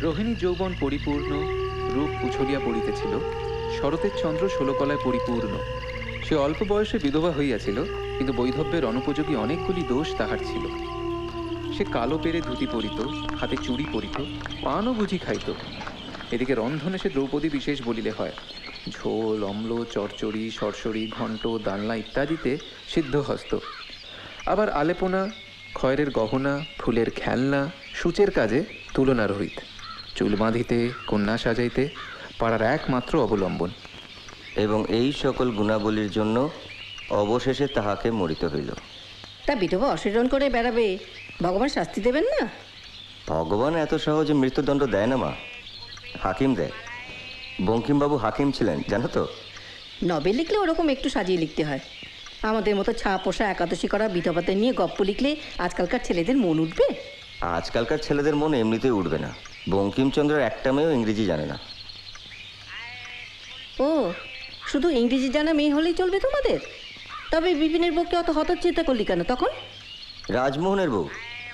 রোহিণী যৌবন পরিপূর্ণ, রূপ উছলিয়া পড়িতেছিল, শরতের চন্দ্র ষোলকলায় পরিপূর্ণ। সে অল্প বয়সে বিধবা হইয়াছিল, কিন্তু বৈধব্যের অনুপযোগী অনেকগুলি দোষ তাহার ছিল। সে কালো পেরে ধুতি পরিত, হাতে চুড়ি পরিত, পানও বুঝি খাইত। এদিকে রন্ধনে সে দ্রৌপদী বিশেষ বলিলে হয়। ঝোল, অম্ল, চচ্চড়ি, সরসরি, ঘণ্ট, ডালনা ইত্যাদিতে সিদ্ধহস্ত। আবার আলেপনা, খয়েরের গহনা, ফুলের খেলনা, সূচের কাজে তুলনা রহিত। চুল বাঁধিতে, কন্যা সাজাইতে পাড়ার একমাত্র অবলম্বন। এবং এই সকল গুণাবলীর জন্য অবশেষে তাহাকে মরিতে হইল। তা বিধবা অশীলন করে বেড়াবে, ভগবান শাস্তি দেবেন না? ভগবান এত সহজে মৃত্যুদণ্ড দেয় না মা, হাকিম দেয়। বঙ্কিমবাবু হাকিম ছিলেন জানো তো। নভেল লিখলে ওরকম একটু সাজিয়ে লিখতে হয়। আমাদের মতো ছা পোষা একাদশী করা বিধবাদের নিয়ে গপ্প লিখলে আজকালকার ছেলেদের মন উঠবে? আজকালকার ছেলেদের মন এমনিতেই উঠবে না। বঙ্কিমচন্দ্রের একটা মেয়েও ইংরেজি জানে না। ও, শুধু ইংরেজি জানা মেয়ে হলেই চলবে তোমাদের? তবে বিপিনের বউকে অত হতচিন্তা করলি কেন তখন? রাজমোহনের বউ।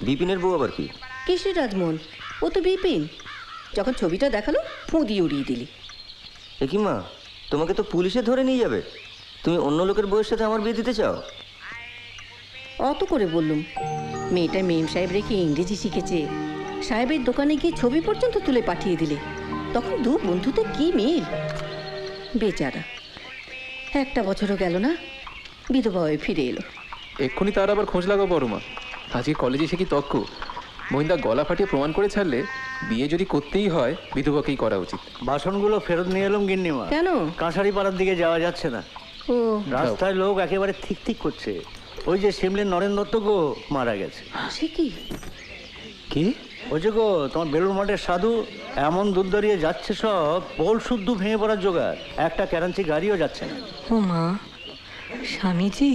বিপিনের বউ আবার কি? কিসের রাজমোহন? ও তো বিপিন। যখন ছবিটা দেখালো ফুঁ দিয়ে উড়িয়ে দিলি। এ কি মা, তোমাকে তো পুলিশে ধরে নিয়ে যাবে। তুমি অন্য লোকের বউয়ের সাথে আমার বিয়ে দিতে চাও? অত করে বললুম, মেয়েটা মেম সাহেব রেখে ইংরেজি শিখেছে, সাহেবের দোকানে গিয়ে ছবি পর্যন্ত তুলে পাঠিয়ে দিলে। তখন দু বন্ধুতে কি মিল! বেচারা, একটা বছরও গেল না, বিধবা হয়ে ফিরে এলো। এক্ষুনি তার আবার খোঁজ লাগাও বড় মা। আজকে কলেজে সে কি তক্ক! মহিন্দা গলা ফাটিয়ে প্রমাণ করে ছাড়লে বিয়ে যদি করতেই হয় বিধবাকেই করা উচিত। বাসনগুলো ফেরত নিয়ে এলাম গিন্নিমা। কেন? কাঁসারি পাড়ার দিকে যাওয়া যাচ্ছে না। ও, রাস্তায় লোক একেবারে ঠিক ঠিক করছে। ওই যে শিমলের নরেন দত্ত গো মারা গেছে। সে কি? কি? ওই যে গো তোমার বেলুর মঠের সাধু এমন দুধ দাঁড়িয়ে যাচ্ছে, সব পোল শুদ্ধ ভেঙে পড়ার জোগাড়। একটা ক্যারাঞ্চি গাড়িও যাচ্ছে না। ও মা, স্বামীজি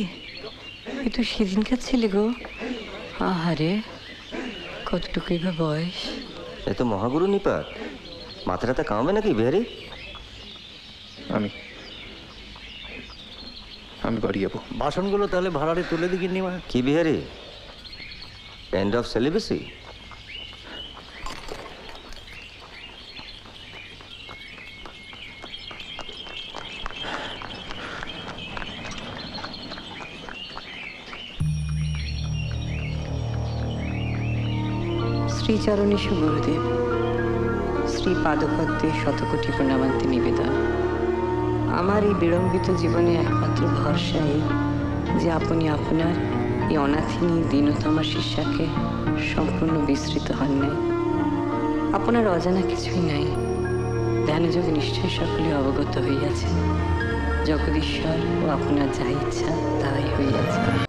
এ তো সেদিনকার ছেলে গো। আহারে, কতটুকুই বা বয়স। এ তো মহাগুরু নিপাত। মাথাটা কামাবে নাকি বিহারি? আমি বাড়ি যাবো। বাসনগুলো তাহলে ভাড়ারে তুলে দি গিন্নিমা। কি বিহারি, এন্ড অফ সেলিবেসি? শ্রীচরণেষু গুরুদেব, শ্রী পাদপদ্মে শতকোটি প্রণামান্তি নিবেদন। আমার এই বিড়ম্বিত জীবনে একমাত্র ভরসা এই যে আপনি আপনার এই অনাথিনী দীনতমা শিষ্যাকে সম্পূর্ণ বিস্মৃত হন নাই। আপনার অজানা কিছুই নাই। ধ্যানযোগে নিশ্চয়ই সকলে অবগত হইয়াছেন। জগদীশ্বর ও আপনার যা ইচ্ছা তাই হইয়াছে।